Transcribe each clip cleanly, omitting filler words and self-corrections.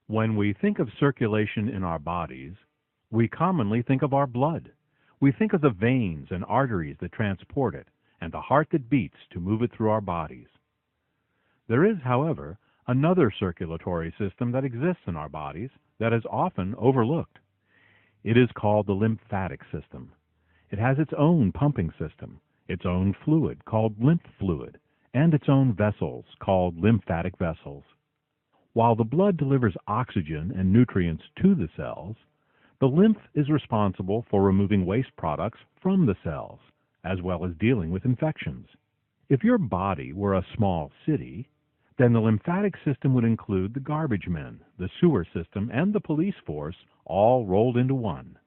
When we think of circulation in our bodies, we commonly think of our blood. We think of the veins and arteries that transport it, and the heart that beats to move it through our bodies. There is, however, another circulatory system that exists in our bodies that is often overlooked. It is called the lymphatic system. It has its own pumping system, its own fluid called lymph fluid, and its own vessels called lymphatic vessels. While the blood delivers oxygen and nutrients to the cells, the lymph is responsible for removing waste products from the cells, as well as dealing with infections. If your body were a small city, then the lymphatic system would include the garbage men, the sewer system, and the police force all rolled into one.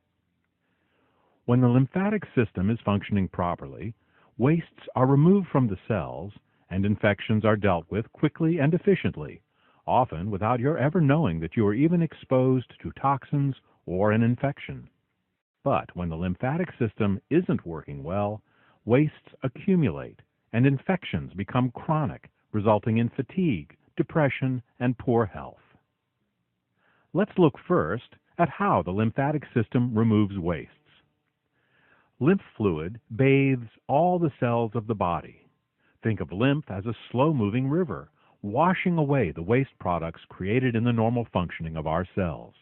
When the lymphatic system is functioning properly, wastes are removed from the cells and infections are dealt with quickly and efficiently, often without your ever knowing that you are even exposed to toxins or an infection. But when the lymphatic system isn't working well, wastes accumulate and infections become chronic, resulting in fatigue, depression, and poor health. Let's look first at how the lymphatic system removes wastes. Lymph fluid bathes all the cells of the body. Think of lymph as a slow-moving river, washing away the waste products created in the normal functioning of our cells.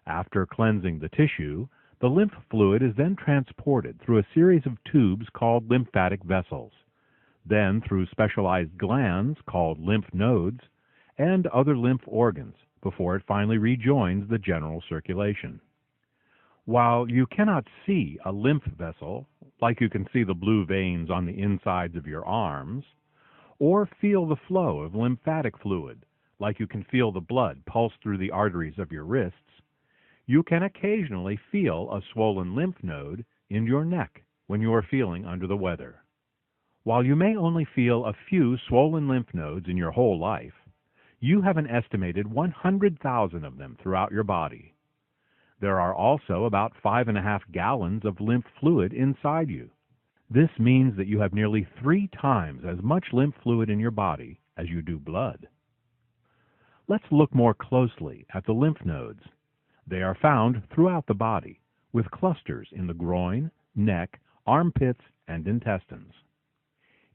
After cleansing the tissue, the lymph fluid is then transported through a series of tubes called lymphatic vessels, then through specialized glands called lymph nodes, and other lymph organs before it finally rejoins the general circulation. While you cannot see a lymph vessel, like you can see the blue veins on the insides of your arms, or feel the flow of lymphatic fluid, like you can feel the blood pulse through the arteries of your wrists, you can occasionally feel a swollen lymph node in your neck when you are feeling under the weather. While you may only feel a few swollen lymph nodes in your whole life, you have an estimated 100,000 of them throughout your body. There are also about 5.5 gallons of lymph fluid inside you. This means that you have nearly 3 times as much lymph fluid in your body as you do blood. Let's look more closely at the lymph nodes. They are found throughout the body, with clusters in the groin, neck, armpits, and intestines.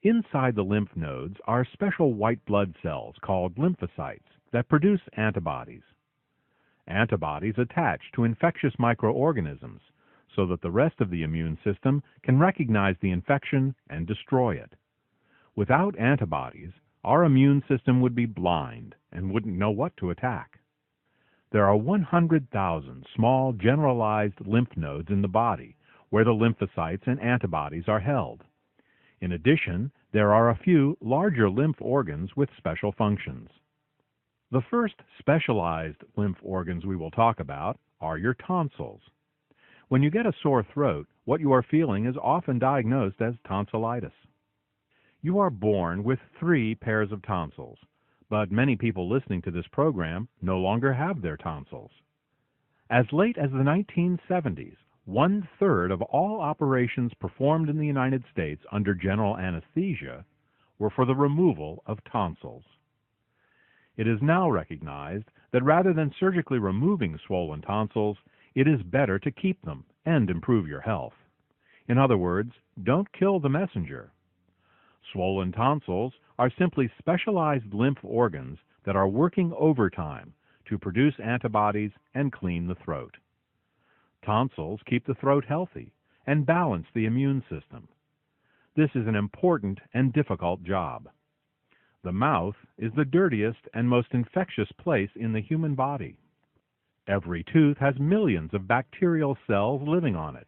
Inside the lymph nodes are special white blood cells called lymphocytes that produce antibodies. Antibodies attach to infectious microorganisms so that the rest of the immune system can recognize the infection and destroy it. Without antibodies, our immune system would be blind and wouldn't know what to attack. There are 100,000 small generalized lymph nodes in the body where the lymphocytes and antibodies are held. In addition, there are a few larger lymph organs with special functions. The first specialized lymph organs we will talk about are your tonsils. When you get a sore throat, what you are feeling is often diagnosed as tonsillitis. You are born with 3 pairs of tonsils, but many people listening to this program no longer have their tonsils. As late as the 1970s, 1/3 of all operations performed in the United States under general anesthesia were for the removal of tonsils. It is now recognized that rather than surgically removing swollen tonsils, it is better to keep them and improve your health. In other words, don't kill the messenger. Swollen tonsils are simply specialized lymph organs that are working overtime to produce antibodies and clean the throat. Tonsils keep the throat healthy and balance the immune system. This is an important and difficult job. The mouth is the dirtiest and most infectious place in the human body. Every tooth has millions of bacterial cells living on it.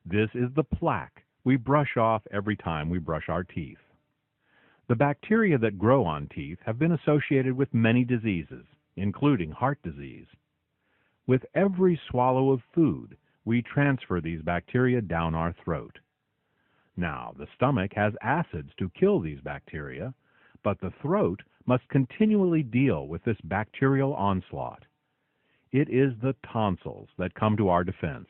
This is the plaque we brush off every time we brush our teeth. The bacteria that grow on teeth have been associated with many diseases, including heart disease. With every swallow of food, we transfer these bacteria down our throat. Now, the stomach has acids to kill these bacteria, but the throat must continually deal with this bacterial onslaught. It is the tonsils that come to our defense.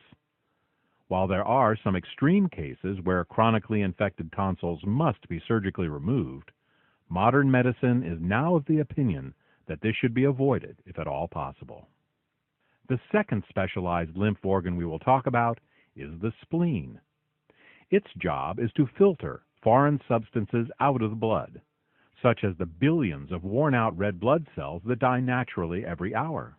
While there are some extreme cases where chronically infected tonsils must be surgically removed, modern medicine is now of the opinion that this should be avoided if at all possible. The second specialized lymph organ we will talk about is the spleen. Its job is to filter foreign substances out of the blood, such as the billions of worn-out red blood cells that die naturally every hour.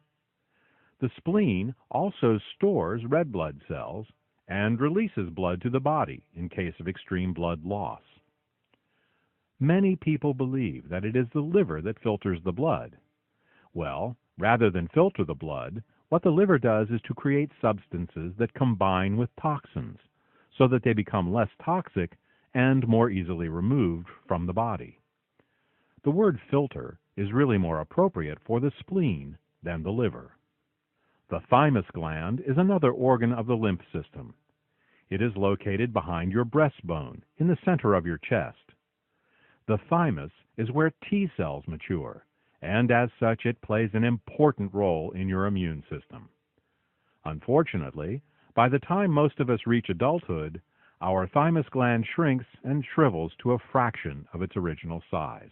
The spleen also stores red blood cells and releases blood to the body in case of extreme blood loss. Many people believe that it is the liver that filters the blood. Well, rather than filter the blood, what the liver does is to create substances that combine with toxins so that they become less toxic and more easily removed from the body. The word filter is really more appropriate for the spleen than the liver. The thymus gland is another organ of the lymph system. It is located behind your breastbone, in the center of your chest. The thymus is where T cells mature, and as such it plays an important role in your immune system. Unfortunately, by the time most of us reach adulthood, our thymus gland shrinks and shrivels to a fraction of its original size.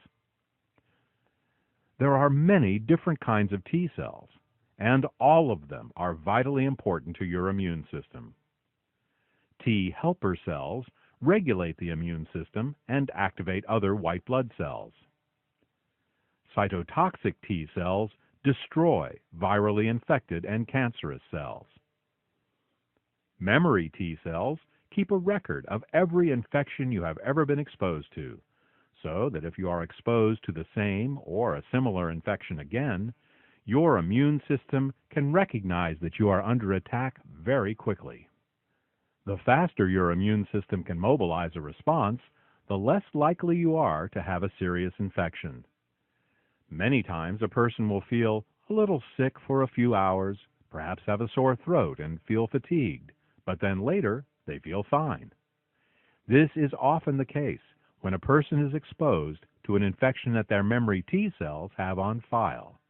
There are many different kinds of T cells, and all of them are vitally important to your immune system. T helper cells regulate the immune system and activate other white blood cells. Cytotoxic T cells destroy virally infected and cancerous cells. Memory T cells keep a record of every infection you have ever been exposed to, so that if you are exposed to the same or a similar infection again, your immune system can recognize that you are under attack very quickly. The faster your immune system can mobilize a response, the less likely you are to have a serious infection. Many times a person will feel a little sick for a few hours, perhaps have a sore throat and feel fatigued, but then later they feel fine. This is often the case when a person is exposed to an infection that their memory T cells have on file,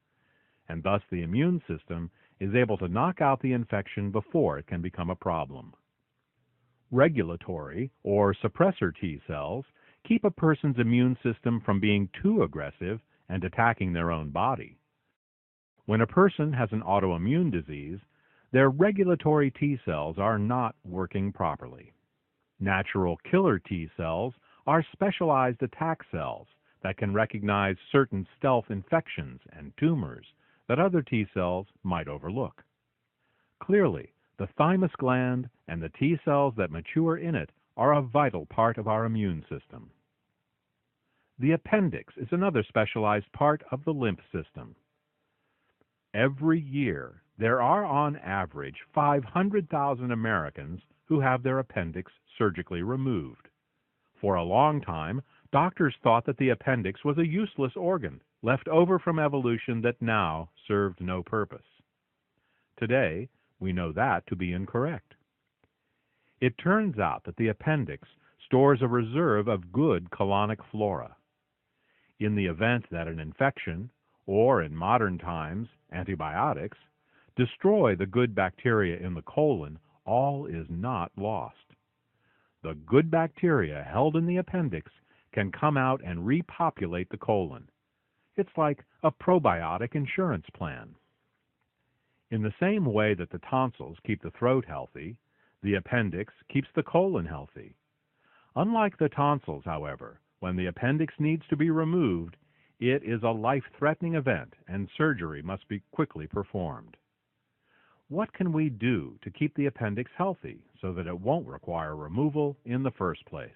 and thus the immune system is able to knock out the infection before it can become a problem. Regulatory or suppressor T cells keep a person's immune system from being too aggressive and attacking their own body. When a person has an autoimmune disease, their regulatory T cells are not working properly. Natural killer T cells are specialized attack cells that can recognize certain stealth infections and tumors that other T cells might overlook. Clearly, the thymus gland and the T cells that mature in it are a vital part of our immune system. The appendix is another specialized part of the lymph system. Every year, there are on average 500,000 Americans who have their appendix surgically removed. For a long time, doctors thought that the appendix was a useless organ, left over from evolution that now served no purpose. Today, we know that to be incorrect. It turns out that the appendix stores a reserve of good colonic flora. In the event that an infection, or in modern times, antibiotics, destroy the good bacteria in the colon, all is not lost. The good bacteria held in the appendix can come out and repopulate the colon. It's like a probiotic insurance plan. In the same way that the tonsils keep the throat healthy, the appendix keeps the colon healthy. Unlike the tonsils, however, when the appendix needs to be removed, it is a life-threatening event and surgery must be quickly performed. What can we do to keep the appendix healthy so that it won't require removal in the first place?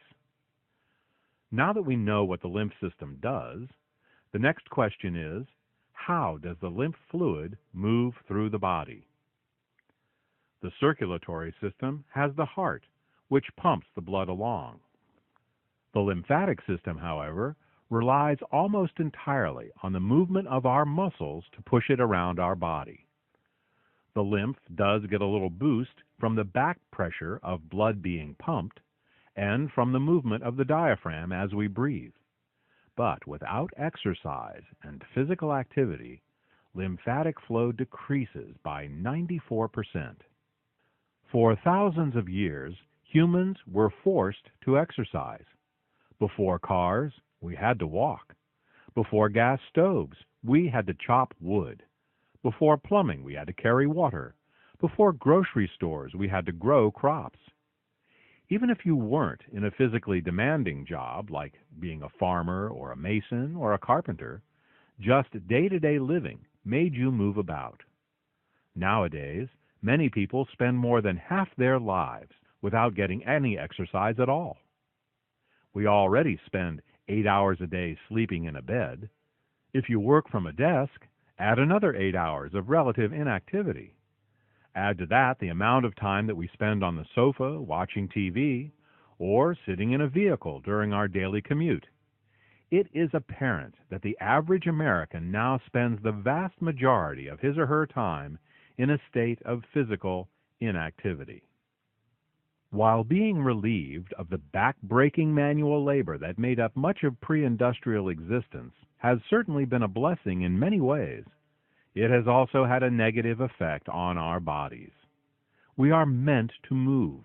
Now that we know what the lymph system does, the next question is, how does the lymph fluid move through the body? The circulatory system has the heart, which pumps the blood along. The lymphatic system, however, relies almost entirely on the movement of our muscles to push it around our body. The lymph does get a little boost from the back pressure of blood being pumped and from the movement of the diaphragm as we breathe. But without exercise and physical activity, lymphatic flow decreases by 94%. For thousands of years, humans were forced to exercise. Before cars, we had to walk. Before gas stoves, we had to chop wood. Before plumbing, we had to carry water. Before grocery stores, we had to grow crops. Even if you weren't in a physically demanding job like being a farmer or a mason or a carpenter, just day-to-day living made you move about. Nowadays, many people spend more than half their lives without getting any exercise at all. We already spend 8 hours a day sleeping in a bed. If you work from a desk, add another 8 hours of relative inactivity. Add to that the amount of time that we spend on the sofa watching TV or sitting in a vehicle during our daily commute. It is apparent that the average American now spends the vast majority of his or her time in a state of physical inactivity. While being relieved of the back-breaking manual labor that made up much of pre-industrial existence has certainly been a blessing in many ways, it has also had a negative effect on our bodies. We are meant to move,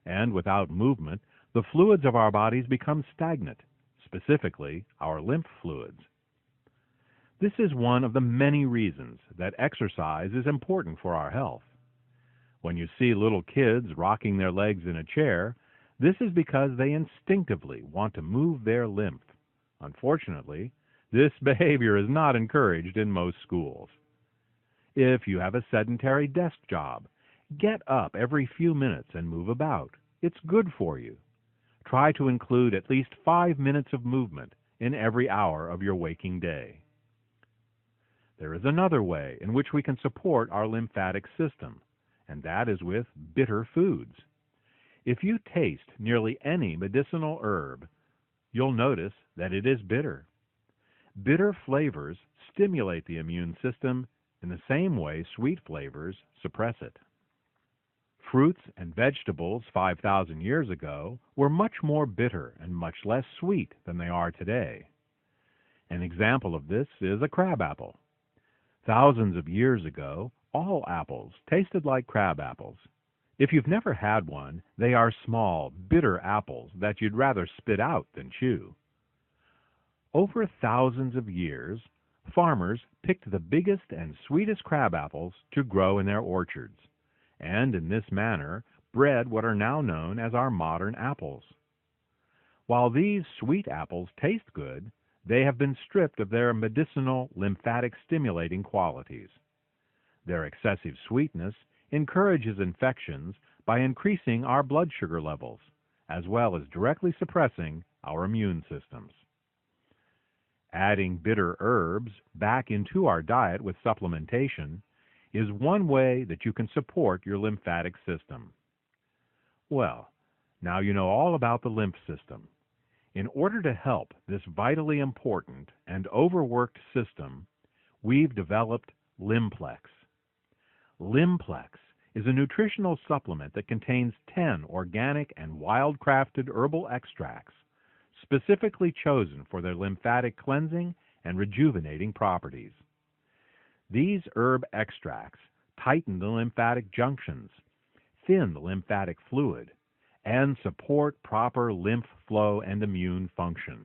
and without movement, the fluids of our bodies become stagnant, specifically our lymph fluids. This is one of the many reasons that exercise is important for our health. When you see little kids rocking their legs in a chair, this is because they instinctively want to move their lymph. Unfortunately, this behavior is not encouraged in most schools. If you have a sedentary desk job, get up every few minutes and move about. It's good for you. Try to include at least 5 minutes of movement in every hour of your waking day. There is another way in which we can support our lymphatic system, and that is with bitter foods. If you taste nearly any medicinal herb, you'll notice that it is bitter. Bitter flavors stimulate the immune system in the same way sweet flavors suppress it. Fruits and vegetables 5,000 years ago were much more bitter and much less sweet than they are today. An example of this is a crabapple. Thousands of years ago, all apples tasted like crab apples. If you've never had one, they are small, bitter apples that you'd rather spit out than chew. Over thousands of years, farmers picked the biggest and sweetest crab apples to grow in their orchards, and in this manner bred what are now known as our modern apples. While these sweet apples taste good, they have been stripped of their medicinal lymphatic stimulating qualities. Their excessive sweetness encourages infections by increasing our blood sugar levels, as well as directly suppressing our immune systems. Adding bitter herbs back into our diet with supplementation is one way that you can support your lymphatic system. Well, now you know all about the lymph system. In order to help this vitally important and overworked system, we've developed Lymplex. Lymplex is a nutritional supplement that contains 10 organic and wild-crafted herbal extracts specifically chosen for their lymphatic cleansing and rejuvenating properties. These herb extracts tighten the lymphatic junctions, thin the lymphatic fluid, and support proper lymph flow and immune function.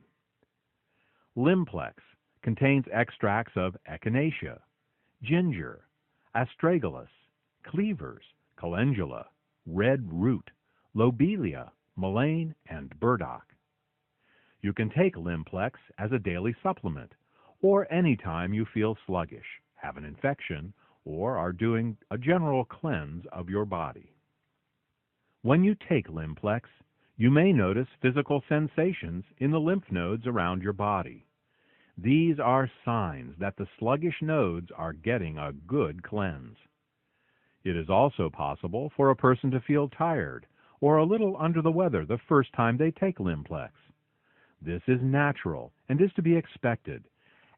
Lymplex contains extracts of echinacea, ginger, astragalus, cleavers, calendula, red root, lobelia, mullein, and burdock. You can take Lymplex as a daily supplement, or anytime you feel sluggish, have an infection, or are doing a general cleanse of your body. When you take Lymplex, you may notice physical sensations in the lymph nodes around your body. These are signs that the sluggish nodes are getting a good cleanse. It is also possible for a person to feel tired or a little under the weather the first time they take Lymplex. This is natural and is to be expected,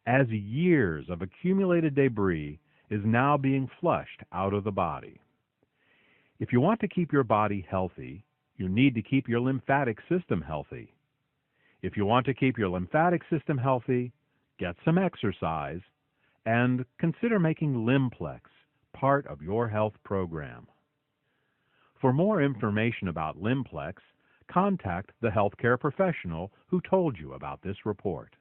as years of accumulated debris is now being flushed out of the body. If you want to keep your body healthy, you need to keep your lymphatic system healthy. If you want to keep your lymphatic system healthy, get some exercise, and consider making Lymplex part of your health program. For more information about Lymplex, contact the healthcare professional who told you about this report.